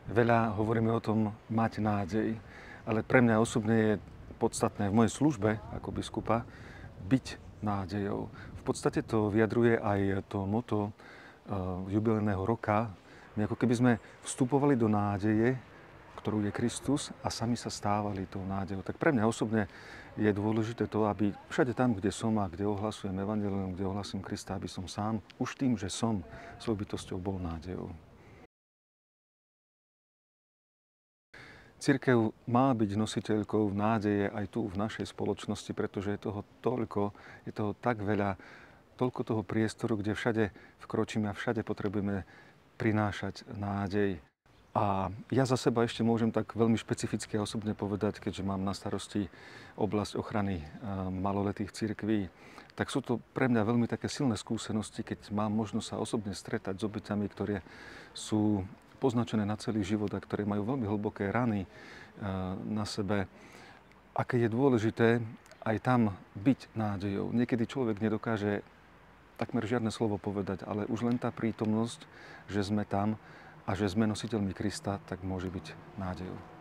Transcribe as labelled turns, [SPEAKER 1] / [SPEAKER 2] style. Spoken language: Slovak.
[SPEAKER 1] Veľa hovoríme o tom mať nádej, ale pre mňa osobne je podstatné v mojej službe ako biskupa byť nádejou. V podstate to vyjadruje aj to motto jubilejného roka. My ako keby sme vstupovali do nádeje, ktorú je Kristus, a sami sa stávali tou nádejou. Tak pre mňa osobne je dôležité to, aby všade tam, kde som a kde ohlasujem evanjelium, kde ohlasujem Krista, aby som sám už tým, že som svojou bytosťou, bol nádejou. Cirkev má byť nositeľkou nádeje aj tu v našej spoločnosti, pretože je toho toľko, je toho tak veľa, toľko toho priestoru, kde všade vkročíme a všade potrebujeme prinášať nádej. A ja za seba ešte môžem tak veľmi špecificky a osobne povedať, keďže mám na starosti oblasť ochrany maloletých cirkví, tak sú to pre mňa veľmi také silné skúsenosti, keď mám možnosť sa osobne stretať s obeťami, ktoré sú poznačené na celý život a ktoré majú veľmi hlboké rany na sebe. Aké je dôležité aj tam byť nádejou. Niekedy človek nedokáže takmer žiadne slovo povedať, ale už len tá prítomnosť, že sme tam a že sme nositeľmi Krista, tak môže byť nádejou.